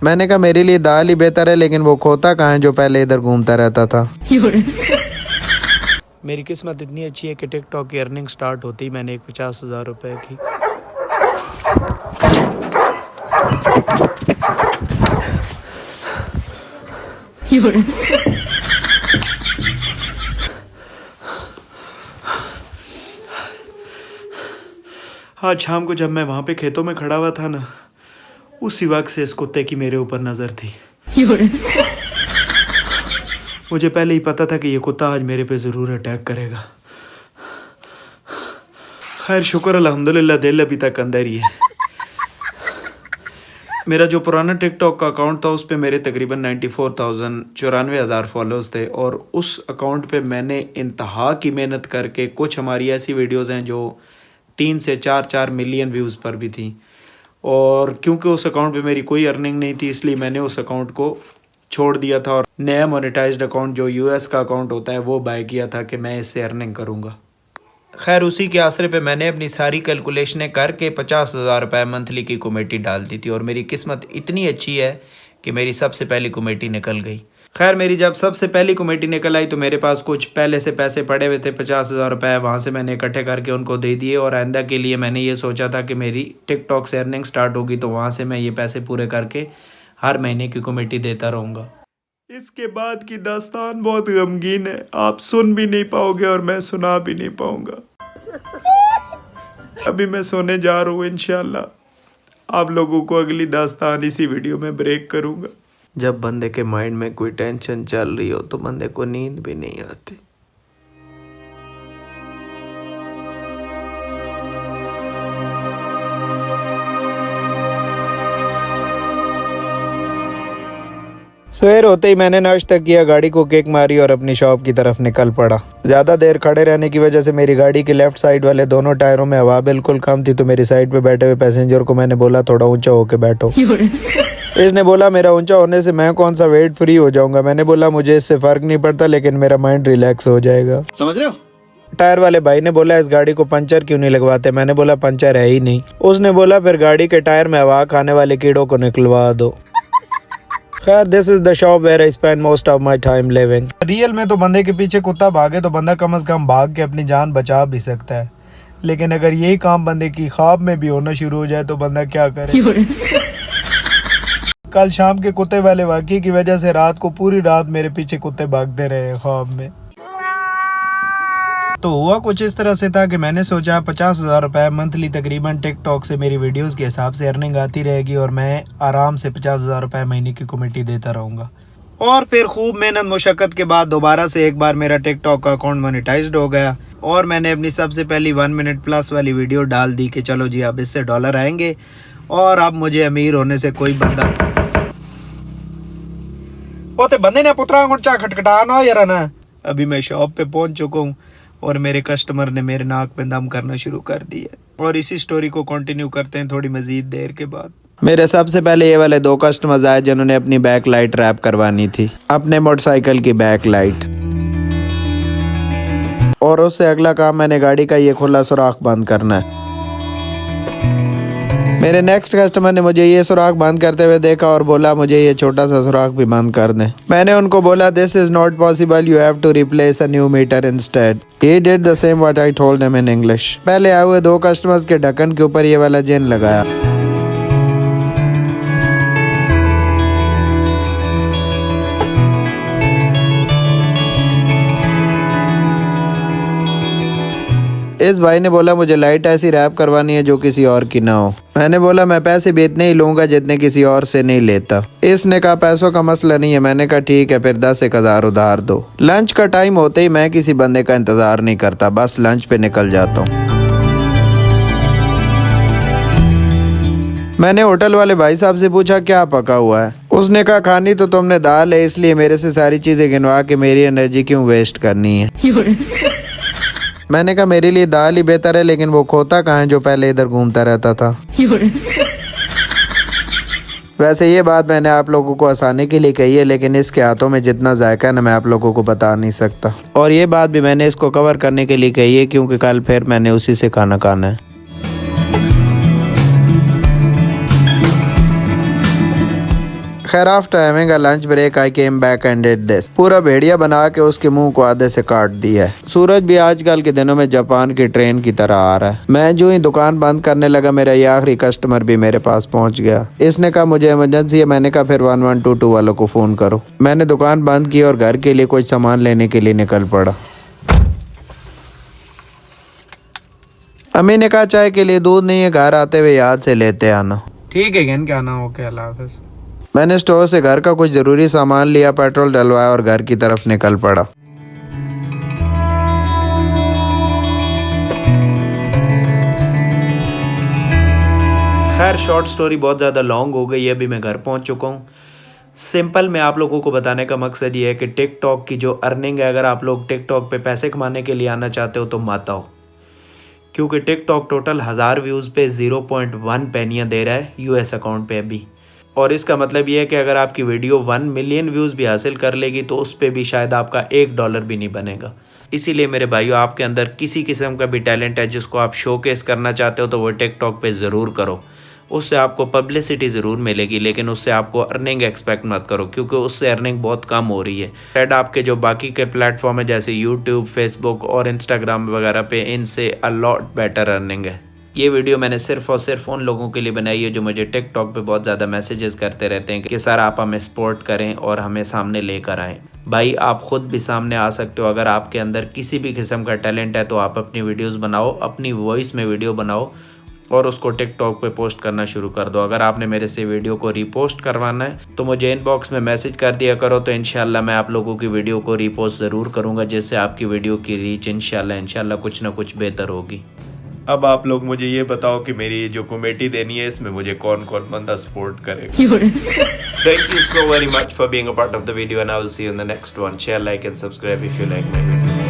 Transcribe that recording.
मैंने कहा मेरे लिए दाल ही बेहतर है, लेकिन वो खोता कहाँ है जो पहले इधर घूमता रहता था। मेरी किस्मत इतनी अच्छी है कि टिकटॉक की अर्निंग स्टार्ट होती ही मैंने एक 50,000 रुपये की आज शाम को जब मैं वहाँ पे खेतों में खड़ा हुआ था ना, उसी वक्त से इस कुत्ते की मेरे ऊपर नज़र थी। मुझे पहले ही पता था कि ये कुत्ता आज मेरे पे ज़रूर अटैक करेगा। खैर शुक्र अल्हम्दुलिल्लाह दिल अभी तक अंदर ही है। मेरा जो पुराना टिकटॉक का अकाउंट था उस पे मेरे तकरीबन 94,000 फॉलोअर्स थे, और उस अकाउंट पे मैंने इंतहा की मेहनत करके कुछ हमारी ऐसी वीडियोस हैं जो 3 से 4 मिलियन व्यूज़ पर भी थी। और क्योंकि उस अकाउंट पे मेरी कोई अर्निंग नहीं थी, इसलिए मैंने उस अकाउंट को छोड़ दिया था और नया मोनेटाइज्ड अकाउंट जो यूएस का अकाउंट होता है वो बाय किया था कि मैं इससे अर्निंग करूँगा। खैर उसी के आसरे पे मैंने अपनी सारी कैलकुलेशनें करके 50,000 रुपये मंथली की कमेटी डाल दी थी, और मेरी किस्मत इतनी अच्छी है कि मेरी सबसे पहली कमेटी निकल गई। खैर मेरी जब सबसे पहली कमेटी निकल आई तो मेरे पास कुछ पहले से पैसे पड़े हुए थे 50,000 रुपये, वहाँ से मैंने इकट्ठे करके उनको दे दिए। और आइंदा के लिए मैंने ये सोचा था कि मेरी टिकटॉक से अर्निंग स्टार्ट होगी तो वहाँ से मैं ये पैसे पूरे करके हर महीने की कमेटी देता रहूँगा। इसके बाद की दास्तान बहुत गमगीन है, आप सुन भी नहीं पाओगे और मैं सुना भी नहीं पाऊँगा। अभी मैं सोने जा रहा हूँ, इंशाल्लाह आप लोगों को अगली दास्तान इसी वीडियो में ब्रेक करूँगा। जब बंदे के माइंड में कोई टेंशन चल रही हो तो बंदे को नींद भी नहीं आती। सवेर होते ही मैंने नाश्ता किया, गाड़ी को किक मारी और अपनी शॉप की तरफ निकल पड़ा। ज़्यादा देर खड़े रहने की वजह से मेरी गाड़ी के लेफ्ट साइड वाले दोनों टायरों में हवा बिल्कुल कम थी, तो मेरी साइड पे बैठे हुए पैसेंजर को मैंने बोला थोड़ा ऊंचा होके बैठो। इसने बोला मेरा ऊंचा होने से मैं कौन सा वेट फ्री हो जाऊंगा। मैंने बोला मुझे इससे फ़र्क नहीं पड़ता, लेकिन मेरा माइंड रिलैक्स हो जाएगा। समझ रहे हो? टायर वाले भाई ने बोला इस गाड़ी को पंचर क्यों नहीं लगवाते। मैंने बोला पंचर है ही नहीं। उसने बोला फिर गाड़ी के टायर में हवा खाने वाले कीड़ों को निकलवा दो। खैर this is the shop where I spend most of my time living. Real में तो बंदे के पीछे कुत्ता भागे तो बंदा कम से कम भाग के अपनी जान बचा भी सकता है, लेकिन अगर यही काम बंदे की ख्वाब में भी होना शुरू हो जाए तो बंदा क्या करे। कल शाम के कुत्ते वाले वाकये की वजह से रात को पूरी रात मेरे पीछे कुत्ते भागते रहे ख्वाब में। तो हुआ कुछ इस तरह से था कि मैंने सोचा 50,000 रुपये मंथली तकरीबन टिकटॉक से मेरी वीडियोस के हिसाब से अर्निंग आती रहेगी और मैं आराम से 50,000 रुपये महीने की कमेटी देता रहूँगा। और फिर खूब मेहनत मुशक्क़त के बाद दोबारा से एक बार मेरा टिकटॉक का अकाउंट मोनेटाइज्ड हो गया और मैंने अपनी सबसे पहली 1 मिनट प्लस वाली वीडियो डाल दी कि चलो जी अब इससे डॉलर आएंगे और अब मुझे अमीर होने से कोई बंदा ओते बंदे ने पुत्रा चा खटखटा ना यार ना। अभी मैं शॉप पे पहुंच चुका हूँ और मेरे कस्टमर ने मेरे नाक पे दम करना शुरू कर दिया, और इसी स्टोरी को कंटिन्यू करते हैं थोड़ी मजीद देर के बाद। मेरे सबसे पहले ये वाले 2 कस्टमर्स आए जिन्होंने अपनी बैक लाइट रैप करवानी थी, अपने मोटरसाइकिल की बैक लाइट। और उससे अगला काम मैंने गाड़ी का ये खुला सुराख बंद करना है। मेरे नेक्स्ट कस्टमर ने मुझे ये सुराख बंद करते हुए देखा और बोला मुझे ये छोटा सा सुराख भी बंद कर दें। मैंने उनको बोला this is not possible, you have to replace a new meter instead. He did the same what I told him in English. पहले आए हुए 2 कस्टमर्स के ढक्कन के ऊपर ये वाला जेन लगाया। इस भाई ने बोला मुझे लाइट ऐसी रैप करवानी है जो किसी और की ना हो। मैंने बोला मैं पैसे भी इतने ही लूंगा जितने किसी और से नहीं लेता। इसने कहा पैसों का मसला नहीं है। मैंने कहा ठीक है फिर 10,000 उधार दो। लंच का टाइम होते ही मैं किसी बंदे का इंतजार नहीं करता, बस लंच पे निकल जाता हूँ। मैंने होटल वाले भाई साहब से पूछा क्या पका हुआ है। उसने कहा खानी तो तुमने दाल है, इसलिए मेरे से सारी चीजें गिनवा के मेरी एनर्जी क्यों वेस्ट करनी है। मैंने कहा मेरे लिए दाल ही बेहतर है, लेकिन वो खोता कहाँ है जो पहले इधर घूमता रहता था। वैसे ये बात मैंने आप लोगों को आसानी के लिए कही है, लेकिन इसके हाथों में जितना जायका है ना मैं आप लोगों को बता नहीं सकता। और ये बात भी मैंने इसको कवर करने के लिए कही है क्योंकि कल फिर मैंने उसी से खाना खाना है। खैर after having a lunch break I came back and did this. पूरा भेड़िया बना के उसके मुंह को आधे से काट दिया है। सूरज भी आजकल के दिनों में जापान की ट्रेन की तरह आ रहा है। मैं जो ही दुकान बंद करने लगा मेरा ये आखिरी कस्टमर भी मेरे पास पहुंच गया। इसने कहा मुझे इमरजेंसी है। मैंने कहा फिर 1122 वालों को फोन करो। मैंने दुकान बंद की और घर के लिए कुछ सामान लेने के लिए निकल पड़ा। अम्मी ने कहा चाय के लिए दूध नहीं है, घर आते हुए याद से लेते आना। ठीक है क्या ना, ओके, अल्लाह हाफिज। मैंने स्टोर से घर का कुछ जरूरी सामान लिया, पेट्रोल डलवाया और घर की तरफ निकल पड़ा। खैर शॉर्ट स्टोरी बहुत ज़्यादा लॉन्ग हो गई है, अभी मैं घर पहुंच चुका हूं। सिंपल मैं आप लोगों को बताने का मकसद ये है कि टिकटॉक की जो अर्निंग है, अगर आप लोग टिकटॉक पे पैसे कमाने के लिए आना चाहते हो तो मत आओ, क्योंकि टिकटॉक टोटल 1000 व्यूज़ पे 0.1 पेनियाँ दे रहा है यूएस अकाउंट पे अभी। और इसका मतलब ये है कि अगर आपकी वीडियो 1 मिलियन व्यूज़ भी हासिल कर लेगी तो उस पर भी शायद आपका $1 भी नहीं बनेगा। इसीलिए मेरे भाइयों, आपके अंदर किसी किस्म का भी टैलेंट है जिसको आप शोकेस करना चाहते हो तो वो टिकटॉक पे ज़रूर करो। उससे आपको पब्लिसिटी ज़रूर मिलेगी, लेकिन उससे आपको अर्निंग एक्सपेक्ट मत करो, क्योंकि उससे अर्निंग बहुत कम हो रही है। शायद आपके जो बाकी के प्लेटफॉर्म है जैसे यूट्यूब, फेसबुक और इंस्टाग्राम वगैरह पे, इनसे अ लॉट बेटर अर्निंग है। ये वीडियो मैंने सिर्फ और सिर्फ उन लोगों के लिए बनाई है जो मुझे टिकटॉक पे बहुत ज़्यादा मैसेजेस करते रहते हैं कि सर आप हमें सपोर्ट करें और हमें सामने लेकर आएँ। भाई आप ख़ुद भी सामने आ सकते हो। अगर आपके अंदर किसी भी किस्म का टैलेंट है तो आप अपनी वीडियोस बनाओ, अपनी वॉइस में वीडियो बनाओ और उसको टिकटॉक पे पोस्ट करना शुरू कर दो। अगर आपने मेरे से वीडियो को रीपोस्ट करवाना है तो मुझे इनबॉक्स में मैसेज कर दिया करो, तो इंशाल्लाह मैं आप लोगों की वीडियो को रीपोस्ट ज़रूर करूँगा, जिससे आपकी वीडियो की रीच इंशाल्लाह कुछ ना कुछ बेहतर होगी। अब आप लोग मुझे ये बताओ कि मेरी जो कमेटी देनी है इसमें मुझे कौन कौन बंदा सपोर्ट करेगा। Thank you so very much for being a part of the video and I will see you in the next one. Share, like and subscribe if you like my video.